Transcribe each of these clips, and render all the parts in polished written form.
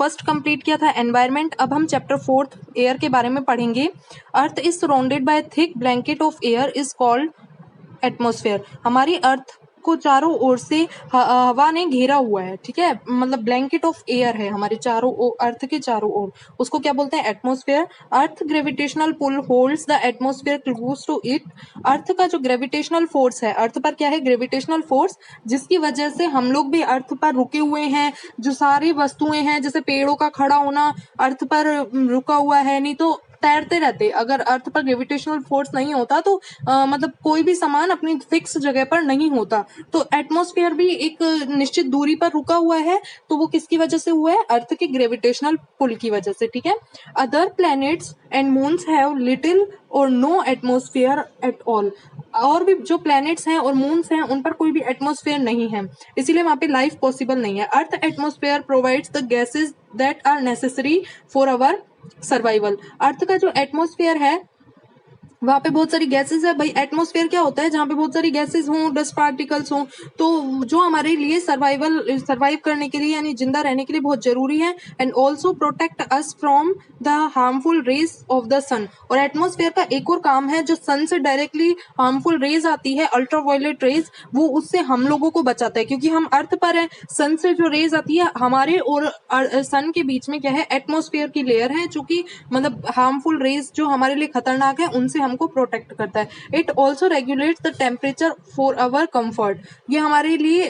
First complete किया था environment, अब हम चैप्टर 4 एयर के बारे में पढ़ेंगे। Earth is surrounded by thick blanket of air is called atmosphere. हमारी अर्थ को चारों ओर से हवा ने घेरा हुआ है, ठीक है, मतलब ब्लैंकेट ऑफ एयर है हमारे चारों अर्थ के चारों ओर, उसको क्या बोलते हैं, atmosphere. Earth gravitational pull holds the atmosphere close to it. Earth का जो ग्रेविटेशनल फोर्स है, अर्थ पर क्या है, ग्रेविटेशनल फोर्स, जिसकी वजह से हम लोग भी अर्थ पर रुके हुए हैं। जो सारी वस्तुएं हैं, जैसे पेड़ों का खड़ा होना अर्थ पर रुका हुआ है, नहीं तो तैरते रहते। अगर अर्थ पर ग्रेविटेशनल फोर्स नहीं होता तो मतलब कोई भी सामान अपनी फिक्स जगह पर नहीं होता। तो एटमॉस्फेयर भी एक निश्चित दूरी पर रुका हुआ है, तो वो किसकी वजह से हुआ है, अर्थ के ग्रेविटेशनल पुल की वजह से, ठीक है। Other planets and moons have little और नो एटमॉस्फेयर एट ऑल। और भी जो प्लैनेट्स हैं और मून्स हैं उन पर कोई भी एटमॉस्फेयर नहीं है, इसीलिए वहां पे लाइफ पॉसिबल नहीं है। Earth atmosphere provides the gases that are necessary for our survival. Earth का जो एटमॉस्फेयर है वहां पे बहुत सारी गैसेस है। भाई एटमॉस्फेयर क्या होता है, जहाँ पे बहुत सारी गैसेस हों, डस्ट पार्टिकल्स हों, तो जो हमारे लिए सर्वाइव करने के लिए यानी जिंदा रहने के लिए बहुत जरूरी है। And also protect us from the harmful rays of the sun. और एटमॉस्फेयर का एक और काम है, जो सन से डायरेक्टली हार्मफुल रेज आती है, अल्ट्रावायलेट रेज, वो उससे हम लोगों को बचाता है, क्योंकि हम अर्थ पर है। सन से जो रेज आती है, हमारे और सन के बीच में क्या है, एटमॉस्फेयर की लेयर है, जो कि मतलब हार्मफुल रेज जो हमारे लिए खतरनाक है उनसे हमको प्रोटेक्ट करता है। It also regulates the temperature for our comfort. ये हमारे लिए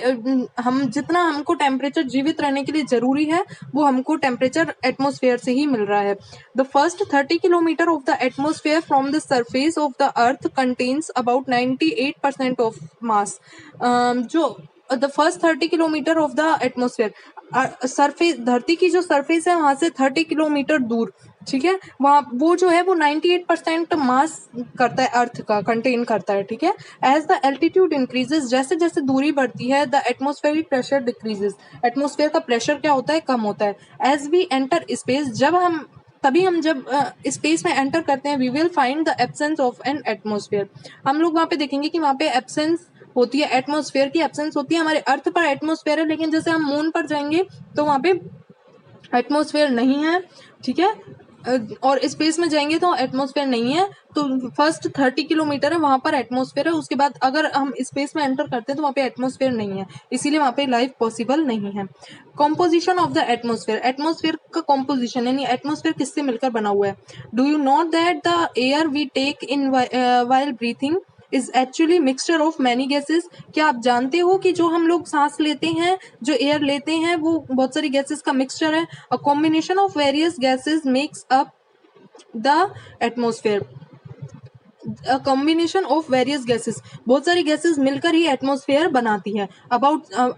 हम जितना हमको टेम्परेचर जीवित रहने के लिए जरूरी है, वो हमको टेम्परेचर एटमॉस्फेयर से ही मिल रहा है। The first 30 kilometre of the atmosphere from the surface of the Earth contains about 98% of mass. जो the first 30 kilometre of the atmosphere, surface, धरती की जो सरफेस है वहां से 30 किलोमीटर दूर, ठीक है, वहाँ वो जो है वो 98% मास करता है, अर्थ का कंटेन करता है, ठीक है। एज द एल्टीट्यूड इंक्रीजेस, जैसे जैसे दूरी बढ़ती है, the atmospheric pressure decreases, atmosphere का प्रेशर क्या होता है, कम होता है। एज वी एंटर स्पेस, जब स्पेस में एंटर करते हैं, we will find the absence of an atmosphere. हम लोग वहाँ पे देखेंगे कि वहाँ पे एब्सेंस होती है, एटमॉस्फेयर की एब्सेंस होती है। हमारे अर्थ पर एटमॉस्फेयर है, लेकिन जैसे हम मून पर जाएंगे तो वहाँ पे एटमॉस्फेयर नहीं है, ठीक है, और स्पेस में जाएंगे तो एटमॉस्फेयर नहीं है। तो फर्स्ट 30 किलोमीटर है वहां पर एटमॉस्फेयर है, उसके बाद अगर हम स्पेस में एंटर करते हैं तो वहां पे एटमॉस्फेयर नहीं है, इसीलिए वहां पे लाइफ पॉसिबल नहीं है। Composition of the atmosphere, atmosphere का कॉम्पोजिशन यानी एटमॉस्फेयर किससे मिलकर बना हुआ है। Do you note that the air we take in while breathing is actually mixture of many gases. क्या आप जानते हो कि जो हम लोग सांस लेते हैं, जो एयर लेते हैं, वो बहुत सारी गैसेस का मिक्सचर है। A combination of various gases makes up the atmosphere. Combination of various gases, बहुत सारी गैसेस मिलकर ही एटमॉस्फेयर बनाती है। अब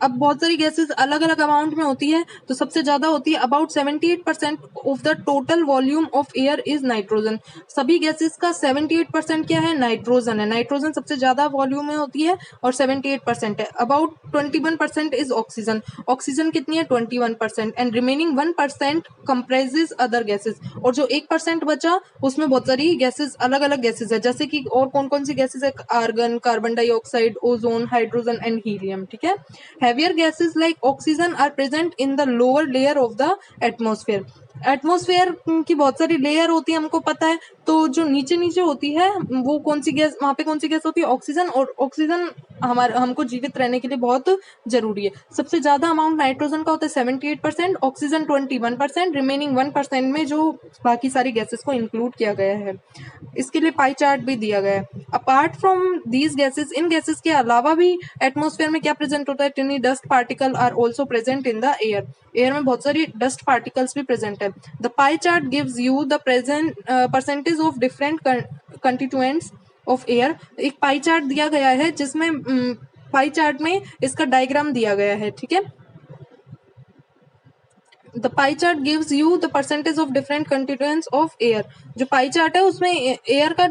बहुत सारी गैसेस अलग अलग अमाउंट में होती है, तो सबसे ज्यादा होती है about 78% of the total volume of air is nitrogen. सभी गैसेस का 78% क्या है, नाइट्रोजन है। नाइट्रोजन सबसे ज्यादा वॉल्यूम में होती है और 78% है। अबाउट 21% इज ऑक्सीजन, ऑक्सीजन कितनी है, 21%। And remaining 1% comprises other gases, और जो 1% बचा उसमें बहुत सारी गैसेस, अलग अलग गैसेस है, जैसे कि और कौन कौन सी गैसेस है, argon, carbon dioxide, ozone, hydrogen and helium, ठीक है। Heavier gases like oxygen are present in the lower layer of the atmosphere. Atmosphere की बहुत सारी लेयर होती है, हमको पता है, तो जो नीचे नीचे होती है वो कौन सी गैस, वहां पे कौन सी गैस होती है, ऑक्सीजन। और ऑक्सीजन हमको जीवित रहने के लिए बहुत जरूरी है। सबसे ज्यादा अमाउंट नाइट्रोजन का होता है 78%, ऑक्सीजन 21%, रिमेनिंग 1% में जो बाकी सारी गैसेस को इंक्लूड किया गया है। इसके लिए पाई चार्ट भी दिया गया है। अपार्ट फ्रॉम दीज गैसेस, इन गैसेस के अलावा भी एटमॉस्फेयर में क्या प्रेजेंट होता है, tiny dust particle are also present in the air. Air में बहुत सारी डस्ट पार्टिकल्स भी प्रेजेंट है। The pie chart gives you the present percentage of different constituents of air. एक पाई चार्ट दिया गया है, जिसमें पाई चार्ट में इसका डायग्राम दिया गया है, ठीक है। The pie chart gives you the percentage of different constituents of air. जो पाई चार्ट है उसमें एयर का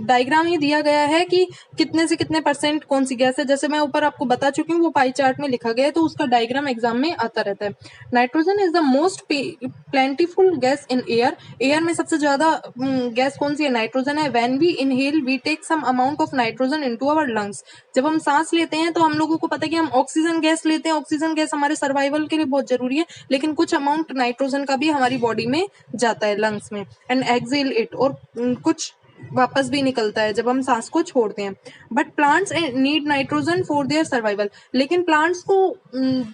डायग्राम ही दिया गया है कि कितने से कितने परसेंट कौन सी गैस है। जैसे मैं ऊपर आपको बता चुकी हूँ, वो पाई चार्ट में लिखा गया है, तो उसका डायग्राम एग्जाम में आता रहता है। Nitrogen is the most plentiful gas in air. Air में सबसे ज्यादा गैस कौन सी है, नाइट्रोजन है। When we inhale we take some amount of nitrogen into our lungs. जब हम सांस लेते हैं तो हम लोगों को पता है कि हम ऑक्सीजन गैस लेते हैं, ऑक्सीजन गैस हमारे सर्वाइवल के लिए बहुत जरूरी है, लेकिन कुछ अमाउंट नाइट्रोजन का भी हमारी बॉडी में जाता है लंग्स में, एंड एक्सेल इट, और कुछ वापस भी निकलता है जब हम सांस को छोड़ते हैं। But plants need nitrogen for their survival, लेकिन प्लांट्स को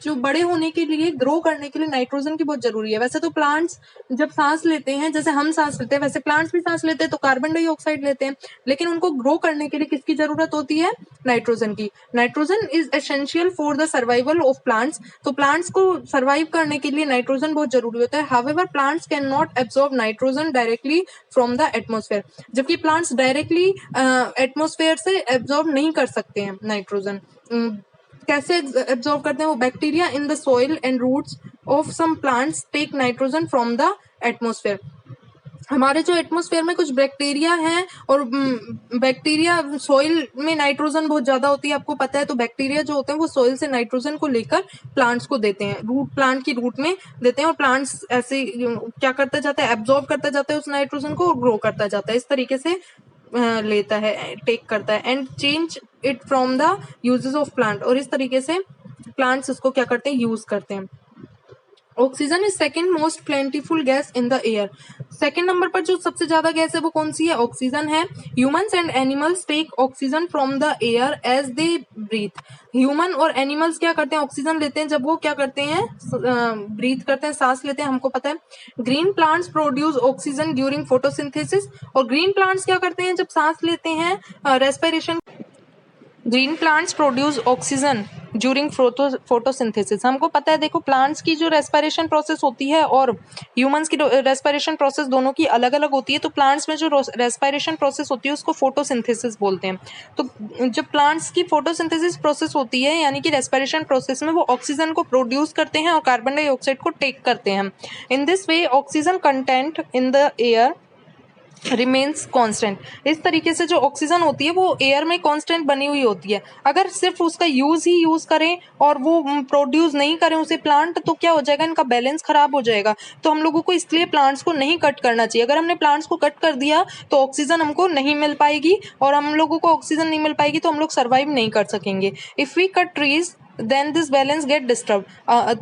जो बड़े होने के लिए, ग्रो करने के लिए नाइट्रोजन की बहुत जरूरी है। वैसे तो प्लांट्स जब सांस लेते हैं, जैसे हम सांस लेते हैं वैसे प्लांट्स भी सांस लेते हैं, तो कार्बन डाइऑक्साइड लेते हैं, लेकिन उनको ग्रो करने के लिए किसकी जरूरत होती है? नाइट्रोजन की। Nitrogen is essential for the survival of plants, तो प्लांट्स को सर्वाइव करने के लिए नाइट्रोजन बहुत जरूरी होता है। However plants can not absorb nitrogen directly from the atmosphere, जबकि प्लांट्स डायरेक्टली एटमोस्फेयर से एब्जॉर्ब नहीं कर सकते हैं नाइट्रोजन। कैसे एब्जॉर्ब करते हैं वो? Bacteria in the soil and roots of some plants take nitrogen from the atmosphere. हमारे जो एटमोस्फेयर में कुछ बैक्टीरिया हैं, और बैक्टीरिया सॉइल में नाइट्रोजन बहुत ज्यादा होती है, आपको पता है। तो बैक्टीरिया जो होते हैं वो सॉइल से नाइट्रोजन को लेकर प्लांट्स को देते हैं, प्लांट की रूट में देते हैं, और प्लांट्स ऐसे क्या करता जाता है? एब्जॉर्ब करता जाता है उस नाइट्रोजन को, और ग्रो करता जाता है। इस तरीके से लेता है, टेक करता है, and change it from the uses of plant, और इस तरीके से प्लांट्स इसको क्या करते हैं? यूज करते हैं। Oxygen is second most plentiful gas in the air. Second number पर जो सबसे ज्यादा गैस है वो कौन सी है? ऑक्सीजन है। Humans and animals take oxygen from the air as they breathe. Human और एनिमल्स क्या करते हैं? ऑक्सीजन लेते हैं जब वो क्या करते हैं? ब्रीथ करते हैं, सांस लेते हैं, हमको पता है। Green plants produce oxygen during photosynthesis, और ग्रीन प्लांट्स क्या करते हैं जब सांस लेते हैं? Respiration. Green plants produce oxygen during photosynthesis. हमको पता है, देखो प्लांट्स की जो रेस्पिरेशन प्रोसेस होती है और ह्यूमंस की रेस्पिरेशन प्रोसेस दोनों की अलग अलग होती है। तो प्लांट्स में जो रेस्पिरेशन प्रोसेस होती है उसको फोटोसिंथेसिस बोलते हैं। तो जब प्लांट्स की फोटोसिंथेसिस प्रोसेस होती है, यानी कि रेस्पिरेशन प्रोसेस में, वो ऑक्सीजन को प्रोड्यूस करते हैं और कार्बन डाइऑक्साइड को टेक करते हैं। In this way oxygen content in the air remains constant. इस तरीके से जो ऑक्सीजन होती है वो एयर में कांस्टेंट बनी हुई होती है। अगर सिर्फ उसका यूज करें और वो प्रोड्यूस नहीं करें उसे प्लांट, तो क्या हो जाएगा? इनका बैलेंस खराब हो जाएगा। तो हम लोगों को इसलिए प्लांट्स को नहीं कट करना चाहिए। अगर हमने प्लांट्स को कट कर दिया तो ऑक्सीजन हमको नहीं मिल पाएगी, और हम लोगों को ऑक्सीजन नहीं मिल पाएगी तो हम लोग सर्वाइव नहीं कर सकेंगे। If we cut trees then this balance get disturb.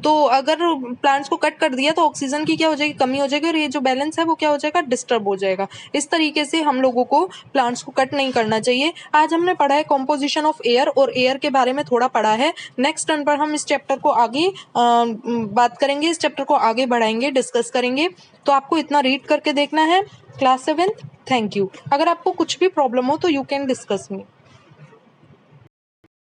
तो अगर प्लांट्स को कट कर दिया तो ऑक्सीजन की क्या हो जाएगी? कमी हो जाएगी, और ये जो बैलेंस है वो क्या हो जाएगा? डिस्टर्ब हो जाएगा। इस तरीके से हम लोगों को प्लांट्स को कट नहीं करना चाहिए। आज हमने पढ़ा है कॉम्पोजिशन ऑफ एयर, और एयर के बारे में थोड़ा पढ़ा है। नेक्स्ट टर्न पर हम इस चैप्टर को आगे बात करेंगे, इस चैप्टर को आगे बढ़ाएंगे, डिस्कस करेंगे। तो आपको इतना रीड करके देखना है, क्लास 7th। Thank you. अगर आपको कुछ भी प्रॉब्लम हो तो यू कैन डिस्कस मी।